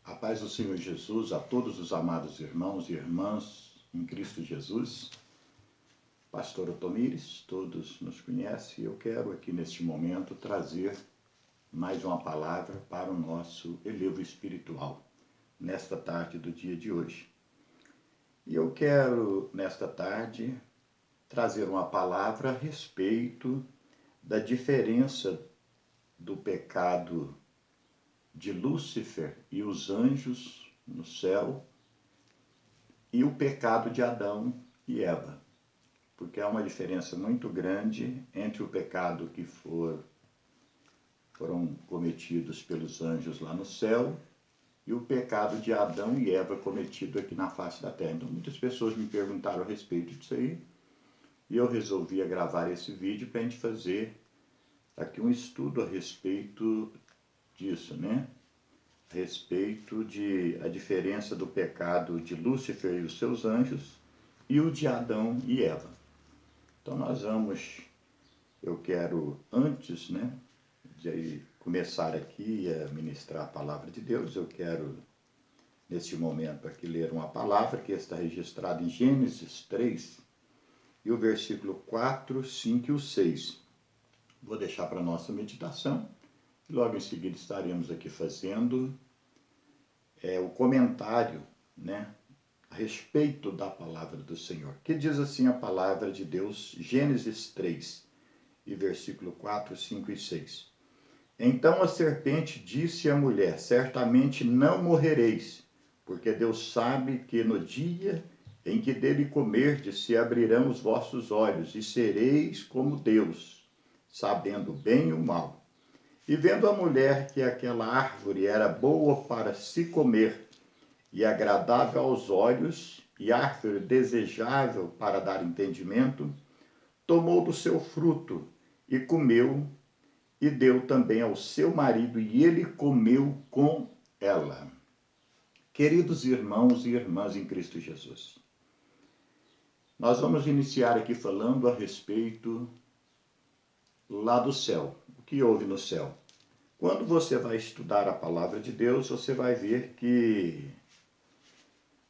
A paz do Senhor Jesus a todos os amados irmãos e irmãs em Cristo Jesus. Pastor Otomires, todos nos conhecem. Eu quero aqui neste momento trazer mais uma palavra para o nosso elevo espiritual, nesta tarde do dia de hoje. E eu quero, nesta tarde, trazer uma palavra a respeito da diferença do pecado de Lúcifer e os anjos no céu e o pecado de Adão e Eva. Porque há uma diferença muito grande entre o pecado que foram cometidos pelos anjos lá no céu e o pecado de Adão e Eva cometido aqui na face da terra. Então muitas pessoas me perguntaram a respeito disso aí e eu resolvi gravar esse vídeo para a gente fazer aqui um estudo a respeito disso, né? A respeito de a diferença do pecado de Lúcifer e os seus anjos e o de Adão e Eva. Então eu quero antes, né, de começar aqui a ministrar a palavra de Deus, eu quero neste momento aqui ler uma palavra que está registrada em Gênesis 3 e o versículo 4, 5 e o 6. Vou deixar para a nossa meditação. Logo em seguida estaremos aqui fazendo o comentário, né, a respeito da palavra do Senhor. Que diz assim a palavra de Deus, Gênesis 3, e versículo 4, 5 e 6. Então a serpente disse à mulher, certamente não morrereis, porque Deus sabe que no dia em que dele comerdes se abrirão os vossos olhos, e sereis como Deus, sabendo o bem e o mal. E vendo a mulher que aquela árvore era boa para se comer, e agradável aos olhos, e árvore desejável para dar entendimento, tomou do seu fruto, e comeu, e deu também ao seu marido, e ele comeu com ela. Queridos irmãos e irmãs em Cristo Jesus, nós vamos iniciar aqui falando a respeito lá do céu, o que houve no céu. Quando você vai estudar a palavra de Deus, você vai ver que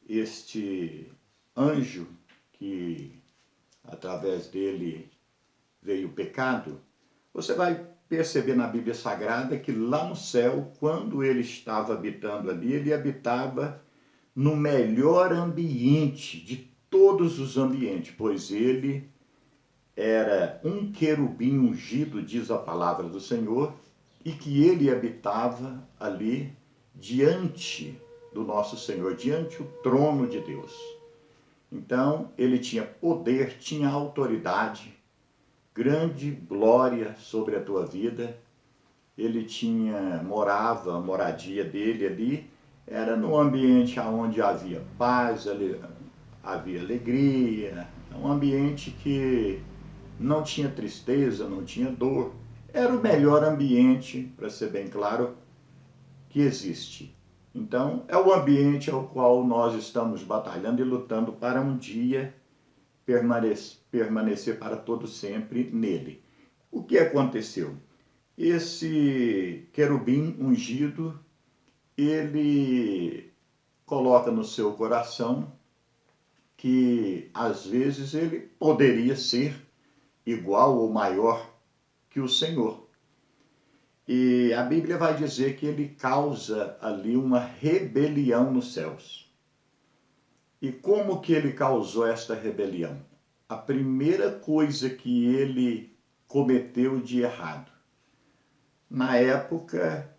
este anjo, que através dele veio o pecado, você vai perceber na Bíblia Sagrada que lá no céu, quando ele estava habitando ali, ele habitava no melhor ambiente de todos os ambientes, pois ele era um querubim ungido, diz a palavra do Senhor, e que ele habitava ali diante do nosso Senhor, diante do trono de Deus. Então, ele tinha poder, tinha autoridade, grande glória sobre a tua vida. Ele morava, a moradia dele ali, era num ambiente onde havia paz, havia alegria, um ambiente que não tinha tristeza, não tinha dor. Era o melhor ambiente, para ser bem claro, que existe. Então, é o ambiente ao qual nós estamos batalhando e lutando para um dia permanecer para todo sempre nele. O que aconteceu? Esse querubim ungido, ele coloca no seu coração que às vezes ele poderia ser igual ou maior que o Senhor. E a Bíblia vai dizer que ele causa ali uma rebelião nos céus. E como que ele causou esta rebelião? A primeira coisa que ele cometeu de errado. Na época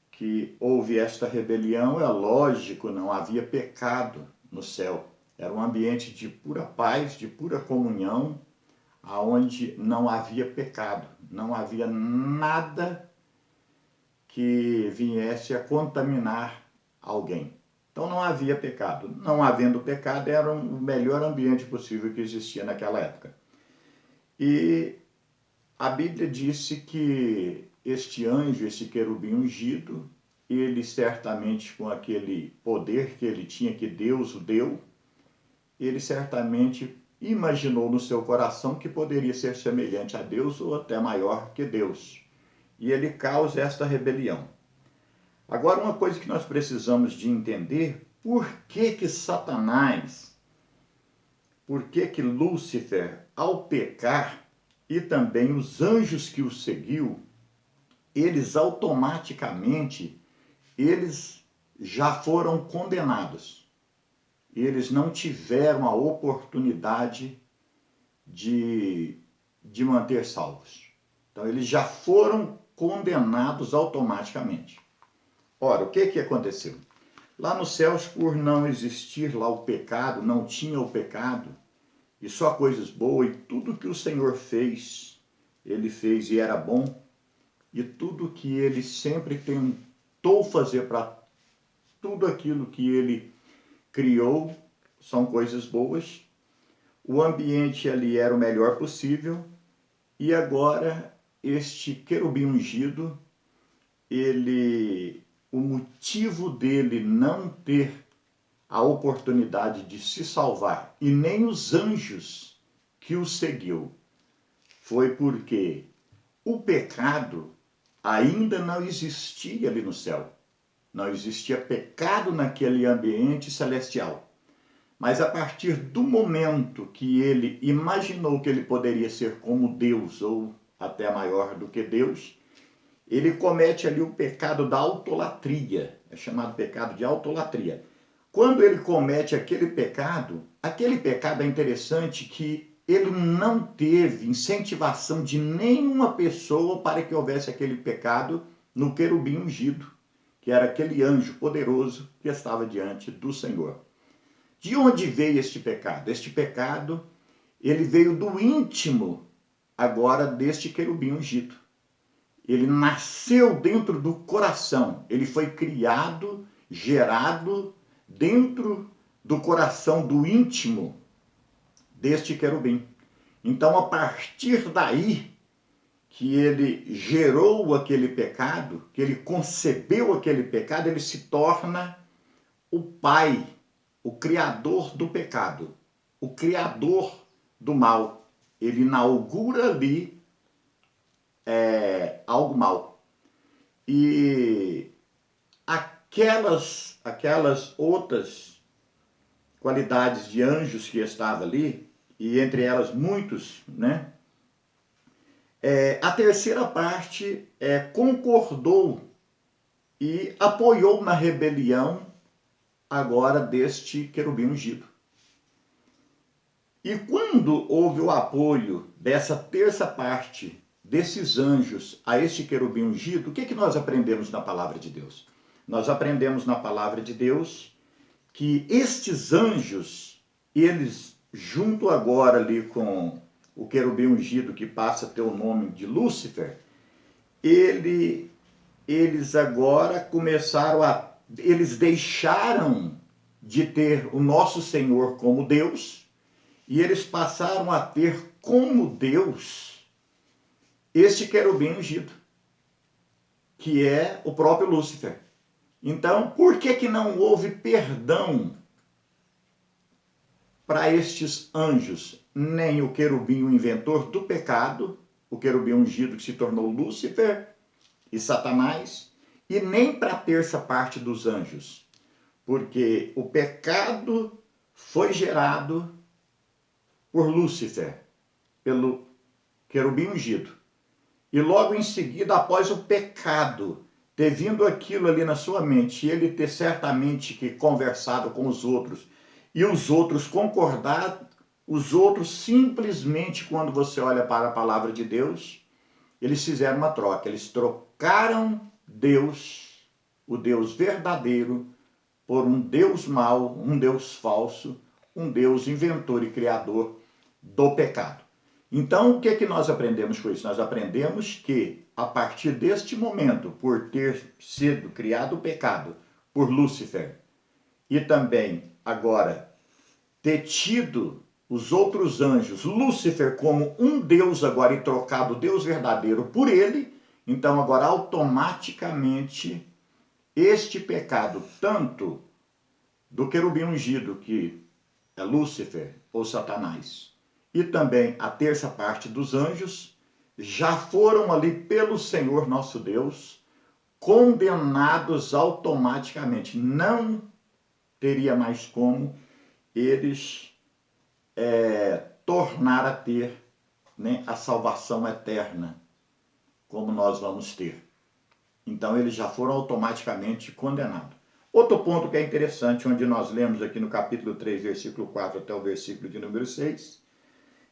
que houve esta rebelião, é lógico, não havia pecado no céu. Era um ambiente de pura paz, de pura comunhão, aonde não havia pecado, não havia nada que viesse a contaminar alguém. Então não havia pecado. Não havendo pecado, era o melhor ambiente possível que existia naquela época. E a Bíblia disse que este anjo, esse querubim ungido, ele certamente com aquele poder que ele tinha, que Deus o deu, ele certamente imaginou no seu coração que poderia ser semelhante a Deus ou até maior que Deus. E ele causa esta rebelião. Agora, uma coisa que nós precisamos de entender, por que Satanás, por que Lúcifer, ao pecar, e também os anjos que o seguiu, eles automaticamente, eles já foram condenados. Eles não tiveram a oportunidade de manter salvos. Então, eles já foram condenados automaticamente. Ora, o que aconteceu? Lá nos céus, por não existir lá o pecado, não tinha o pecado, e só coisas boas, e tudo que o Senhor fez, ele fez e era bom, e tudo que ele sempre tentou fazer para tudo aquilo que ele criou, são coisas boas. O ambiente ali era o melhor possível, e agora este querubim ungido, o motivo dele não ter a oportunidade de se salvar, e nem os anjos que o seguiu, foi porque o pecado ainda não existia ali no céu. Não existia pecado naquele ambiente celestial. Mas a partir do momento que ele imaginou que ele poderia ser como Deus, ou até maior do que Deus, ele comete ali o pecado da autolatria. É chamado pecado de autolatria. Quando ele comete aquele pecado é interessante que ele não teve incentivação de nenhuma pessoa para que houvesse aquele pecado no querubim ungido, que era aquele anjo poderoso que estava diante do Senhor. De onde veio este pecado? Este pecado, ele veio do íntimo agora deste querubim ungido. Ele nasceu dentro do coração, ele foi criado, gerado dentro do coração, do íntimo deste querubim. Então, a partir daí que ele gerou aquele pecado, que ele concebeu aquele pecado, ele se torna o pai, o criador do pecado, o criador do mal. Ele inaugura ali algo mal. E aquelas outras qualidades de anjos que estavam ali, e entre elas muitos, né? A terceira parte concordou e apoiou na rebelião agora deste querubim ungido. E quando houve o apoio dessa terça parte desses anjos a este querubim ungido, o que nós aprendemos na palavra de Deus? Nós aprendemos na palavra de Deus que estes anjos, eles, junto agora ali com o querubim ungido, que passa a ter o nome de Lúcifer, eles agora eles deixaram de ter o nosso Senhor como Deus, e eles passaram a ter como Deus este querubim ungido, que é o próprio Lúcifer. Então, por que não houve perdão para estes anjos? Nem o querubim, o inventor do pecado, o querubim ungido que se tornou Lúcifer e Satanás, e nem para a terça parte dos anjos, porque o pecado foi gerado por Lúcifer, pelo querubim ungido. E logo em seguida, após o pecado ter vindo aquilo ali na sua mente, e ele ter certamente que conversado com os outros, e os outros concordado, os outros simplesmente, quando você olha para a palavra de Deus, eles fizeram uma troca. Eles trocaram Deus, o Deus verdadeiro, por um Deus mau, um Deus falso, um Deus inventor e criador do pecado. Então, o que nós aprendemos com isso? Nós aprendemos que, a partir deste momento, por ter sido criado o pecado por Lúcifer, e também agora ter tido os outros anjos, Lúcifer como um Deus agora e trocado o Deus verdadeiro por ele, então agora automaticamente este pecado, tanto do querubim ungido, que é Lúcifer ou Satanás, e também a terça parte dos anjos, já foram ali pelo Senhor nosso Deus condenados automaticamente. Não teria mais como eles tornar a ter, né, a salvação eterna, como nós vamos ter. Então eles já foram automaticamente condenados. Outro ponto que é interessante, onde nós lemos aqui no capítulo 3, versículo 4 até o versículo de número 6,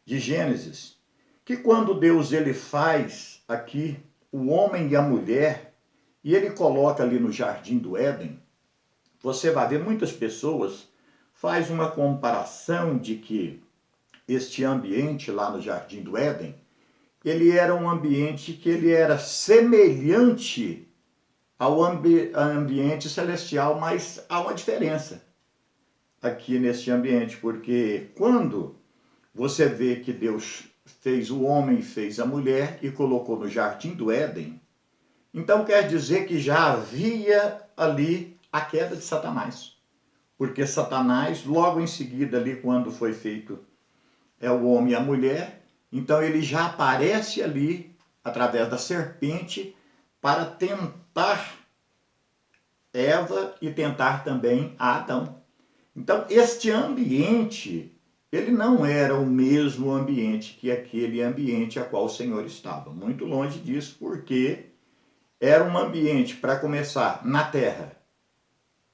de Gênesis, que quando Deus ele faz aqui o homem e a mulher, e ele coloca ali no jardim do Éden, você vai ver muitas pessoas faz uma comparação de que este ambiente lá no jardim do Éden, ele era um ambiente que ele era semelhante ao ambiente celestial, mas há uma diferença aqui neste ambiente, porque quando você vê que Deus fez o homem, fez a mulher e colocou no jardim do Éden, então quer dizer que já havia ali a queda de Satanás. Porque Satanás, logo em seguida ali, quando foi feito o homem e a mulher, então ele já aparece ali, através da serpente, para tentar Eva e tentar também Adão. Então, este ambiente, ele não era o mesmo ambiente que aquele ambiente a qual o Senhor estava. Muito longe disso, porque era um ambiente, para começar, na terra.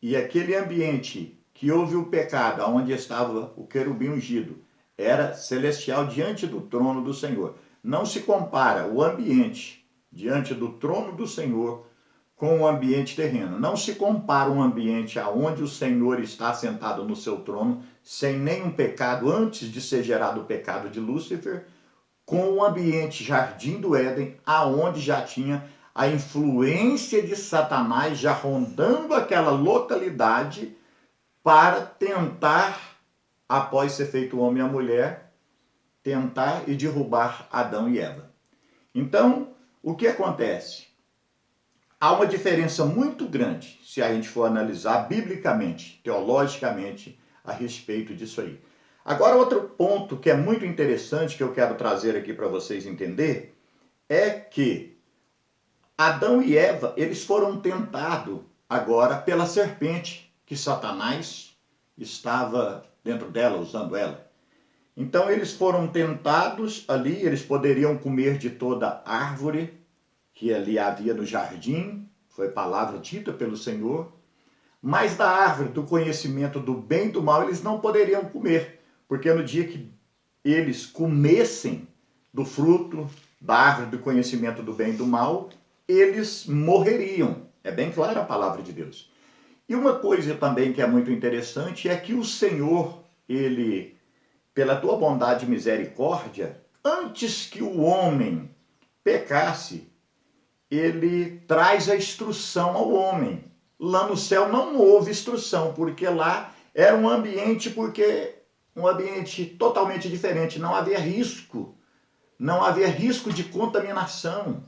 E aquele ambiente que houve o pecado, onde estava o querubim ungido, era celestial diante do trono do Senhor. Não se compara o ambiente diante do trono do Senhor com o ambiente terreno. Não se compara um ambiente aonde o Senhor está sentado no seu trono, sem nenhum pecado, antes de ser gerado o pecado de Lúcifer, com o ambiente jardim do Éden, aonde já tinha a influência de Satanás já rondando aquela localidade para tentar, após ser feito o homem e a mulher, tentar e derrubar Adão e Eva. Então, o que acontece? Há uma diferença muito grande, se a gente for analisar biblicamente, teologicamente, a respeito disso aí. Agora, outro ponto que é muito interessante, que eu quero trazer aqui para vocês entender, é que Adão e Eva, eles foram tentados agora pela serpente, que Satanás estava dentro dela, usando ela. Então eles foram tentados ali, eles poderiam comer de toda árvore que ali havia no jardim, foi palavra dita pelo Senhor, mas da árvore do conhecimento do bem e do mal eles não poderiam comer, porque no dia que eles comessem do fruto da árvore do conhecimento do bem e do mal, eles morreriam. É bem clara a palavra de Deus. E uma coisa também que é muito interessante é que o Senhor, ele, pela tua bondade e misericórdia, antes que o homem pecasse, ele traz a instrução ao homem. Lá no céu não houve instrução, porque lá era um ambiente totalmente diferente, não havia risco. Não havia risco de contaminação.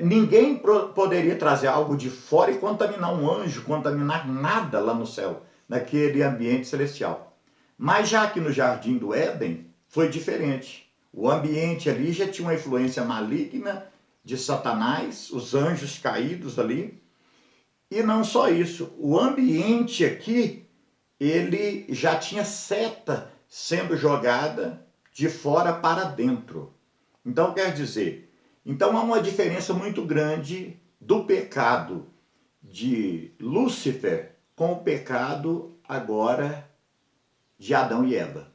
Ninguém poderia trazer algo de fora e contaminar um anjo, contaminar nada lá no céu, naquele ambiente celestial. Mas já que no jardim do Éden foi diferente. O ambiente ali já tinha uma influência maligna de Satanás, os anjos caídos ali. E não só isso, o ambiente aqui, ele já tinha seta sendo jogada de fora para dentro. Então quer dizer, então há uma diferença muito grande do pecado de Lúcifer com o pecado agora de Adão e Eva.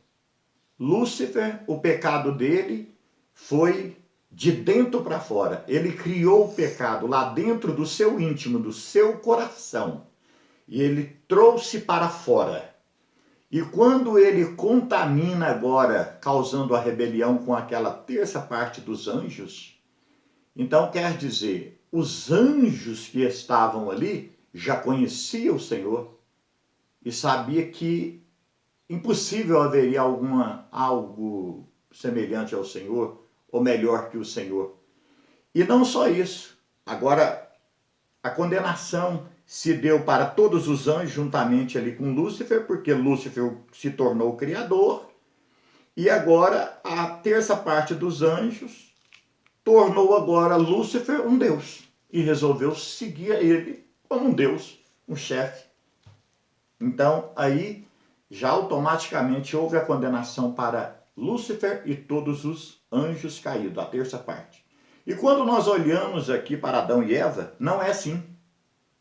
Lúcifer, o pecado dele foi de dentro para fora. Ele criou o pecado lá dentro do seu íntimo, do seu coração. E ele trouxe para fora. E quando ele contamina agora, causando a rebelião com aquela terça parte dos anjos, então quer dizer, os anjos que estavam ali já conheciam o Senhor e sabia que impossível haveria algo semelhante ao Senhor, ou melhor que o Senhor. E não só isso, agora a condenação se deu para todos os anjos juntamente ali com Lúcifer, porque Lúcifer se tornou o criador, e agora a terça parte dos anjos tornou agora Lúcifer um Deus. e resolveu seguir ele como um Deus, um chefe. Então, aí, já automaticamente houve a condenação para Lúcifer e todos os anjos caídos, a terça parte. E quando nós olhamos aqui para Adão e Eva, não é assim.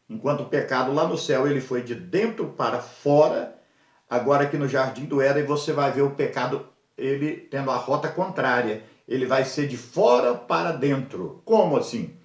Enquanto o pecado lá no céu, ele foi de dentro para fora, agora aqui no jardim do Éden você vai ver o pecado, ele tendo a rota contrária. Ele vai ser de fora para dentro. Como assim?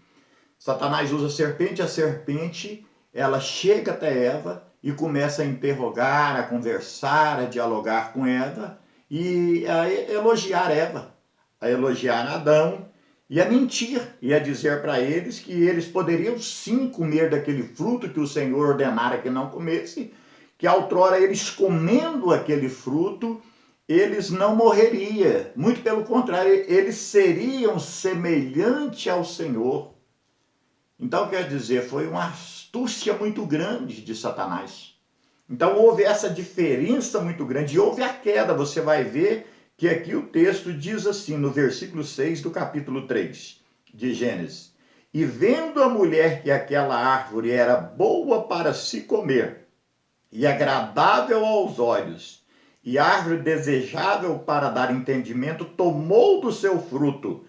Satanás usa a serpente, ela chega até Eva e começa a interrogar, a conversar, a dialogar com Eva e a elogiar Eva, a elogiar Adão e a mentir e a dizer para eles que eles poderiam sim comer daquele fruto que o Senhor ordenara que não comesse, que outrora eles comendo aquele fruto, eles não morreriam, muito pelo contrário, eles seriam semelhantes ao Senhor. Então, quer dizer, foi uma astúcia muito grande de Satanás. Então, houve essa diferença muito grande e houve a queda. Você vai ver que aqui o texto diz assim, no versículo 6 do capítulo 3 de Gênesis: E vendo a mulher que aquela árvore era boa para se comer, e agradável aos olhos, e árvore desejável para dar entendimento, tomou do seu fruto,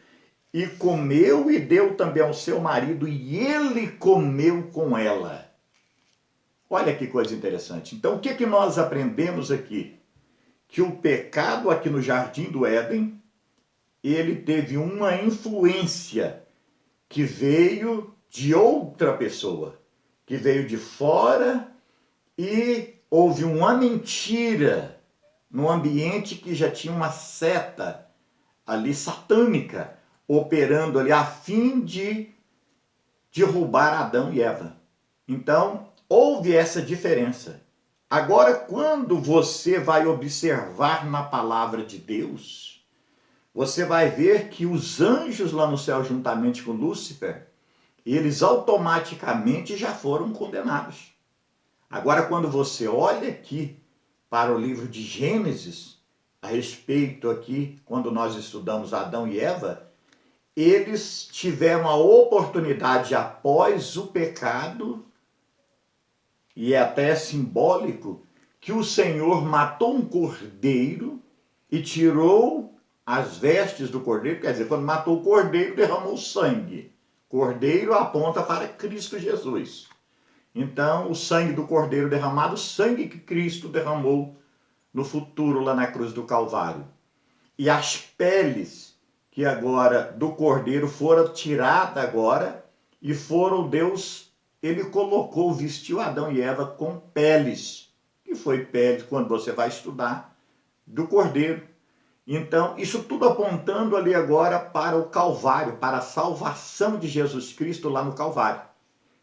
e comeu e deu também ao seu marido, e ele comeu com ela. Olha que coisa interessante. Então, o que que nós aprendemos aqui? Que o pecado aqui no Jardim do Éden, ele teve uma influência que veio de outra pessoa, que veio de fora, e houve uma mentira no ambiente que já tinha uma seta ali satânica, operando ali a fim de derrubar Adão e Eva. Então, houve essa diferença. Agora, quando você vai observar na palavra de Deus, você vai ver que os anjos lá no céu, juntamente com Lúcifer, eles automaticamente já foram condenados. Agora, quando você olha aqui para o livro de Gênesis, a respeito aqui, quando nós estudamos Adão e Eva, eles tiveram a oportunidade após o pecado, e é até simbólico, que o Senhor matou um cordeiro e tirou as vestes do cordeiro, quer dizer, quando matou o cordeiro, derramou sangue. Cordeiro aponta para Cristo Jesus. Então, o sangue do cordeiro derramado, o sangue que Cristo derramou no futuro lá na cruz do Calvário. E as peles que agora do cordeiro foram tiradas agora e foram Deus, ele colocou, vestiu Adão e Eva com peles, que foi pele, quando você vai estudar, do cordeiro. Então, isso tudo apontando ali agora para o Calvário, para a salvação de Jesus Cristo lá no Calvário.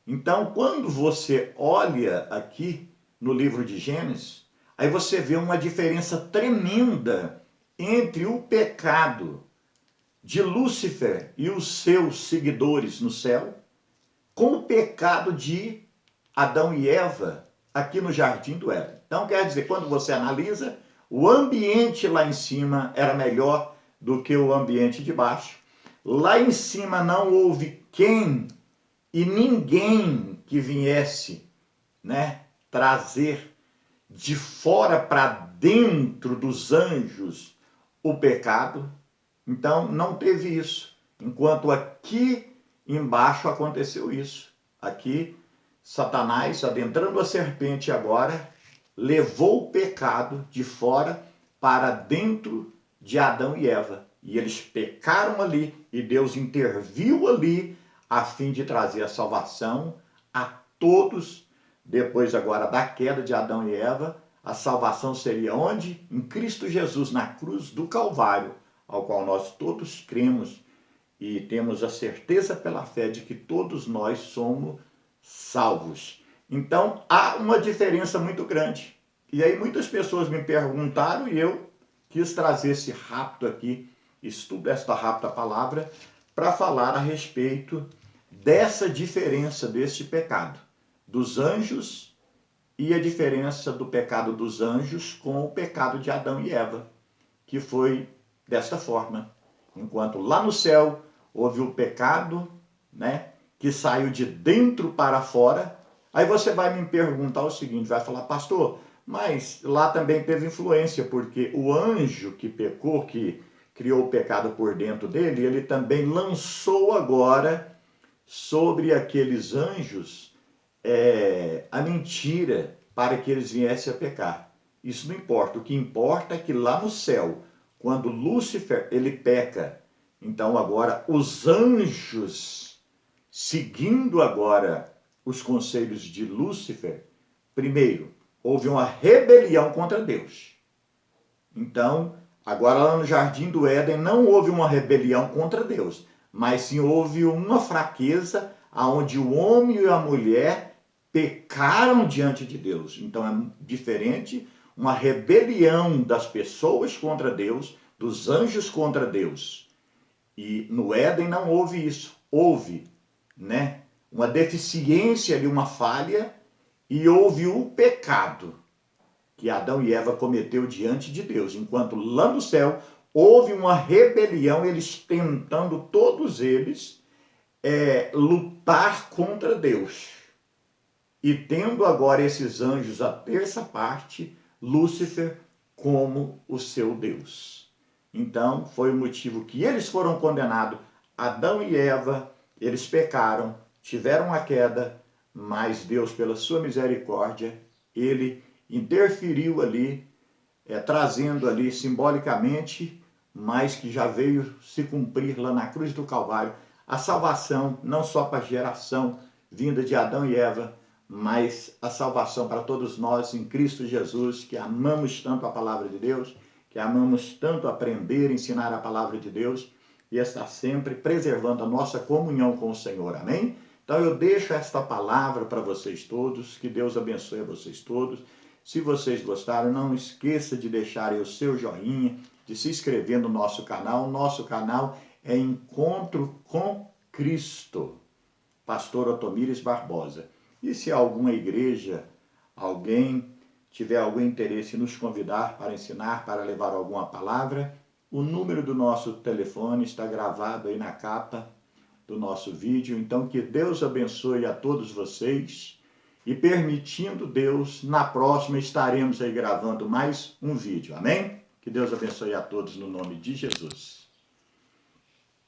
Então, quando você olha aqui no livro de Gênesis, aí você vê uma diferença tremenda entre o pecado de Lúcifer e os seus seguidores no céu, com o pecado de Adão e Eva aqui no Jardim do Éden. Então, quer dizer, quando você analisa, o ambiente lá em cima era melhor do que o ambiente de baixo. Lá em cima não houve quem e ninguém que viesse, né, trazer de fora para dentro dos anjos o pecado. Então, não teve isso. Enquanto aqui embaixo aconteceu isso. Aqui, Satanás, adentrando a serpente agora, levou o pecado de fora para dentro de Adão e Eva. E eles pecaram ali, e Deus interviu ali, a fim de trazer a salvação a todos. Depois agora da queda de Adão e Eva, a salvação seria onde? Em Cristo Jesus, na cruz do Calvário, ao qual nós todos cremos e temos a certeza pela fé de que todos nós somos salvos. Então, há uma diferença muito grande. E aí muitas pessoas me perguntaram e eu quis trazer esse rápido aqui, estudo esta rápida palavra, para falar a respeito dessa diferença deste pecado dos anjos e a diferença do pecado dos anjos com o pecado de Adão e Eva, que foi desta forma. Enquanto lá no céu houve o pecado, né, que saiu de dentro para fora. Aí você vai me perguntar o seguinte, vai falar, pastor, mas lá também teve influência, porque o anjo que pecou, que criou o pecado por dentro dele, ele também lançou agora sobre aqueles anjos a mentira para que eles viessem a pecar. Isso não importa. O que importa é que lá no céu, quando Lúcifer ele peca, então agora os anjos, seguindo agora os conselhos de Lúcifer, primeiro, houve uma rebelião contra Deus. Então, agora lá no Jardim do Éden não houve uma rebelião contra Deus, mas sim houve uma fraqueza aonde o homem e a mulher pecaram diante de Deus. Então é diferente uma rebelião das pessoas contra Deus, dos anjos contra Deus. E no Éden não houve isso. Houve, né, uma deficiência ali, uma falha, e houve o pecado que Adão e Eva cometeu diante de Deus. Enquanto lá no céu houve uma rebelião, eles tentando, todos eles, lutar contra Deus. E tendo agora esses anjos a terça parte, Lúcifer como o seu Deus. Então, foi o motivo que eles foram condenados. Adão e Eva, eles pecaram, tiveram a queda, mas Deus, pela sua misericórdia, ele interferiu ali, trazendo ali simbolicamente, mas que já veio se cumprir lá na cruz do Calvário, a salvação, não só para a geração vinda de Adão e Eva, mas a salvação para todos nós em Cristo Jesus, que amamos tanto a palavra de Deus, que amamos tanto aprender, ensinar a palavra de Deus e estar sempre preservando a nossa comunhão com o Senhor. Amém? Então eu deixo esta palavra para vocês todos, que Deus abençoe a vocês todos. Se vocês gostaram, não esqueça de deixar aí o seu joinha, de se inscrever no nosso canal. O nosso canal é Encontro com Cristo, Pastor Otomires Barbosa. E se alguma igreja, alguém tiver algum interesse em nos convidar para ensinar, para levar alguma palavra, o número do nosso telefone está gravado aí na capa do nosso vídeo. Então, que Deus abençoe a todos vocês. E permitindo Deus, na próxima estaremos aí gravando mais um vídeo. Amém? Que Deus abençoe a todos no nome de Jesus.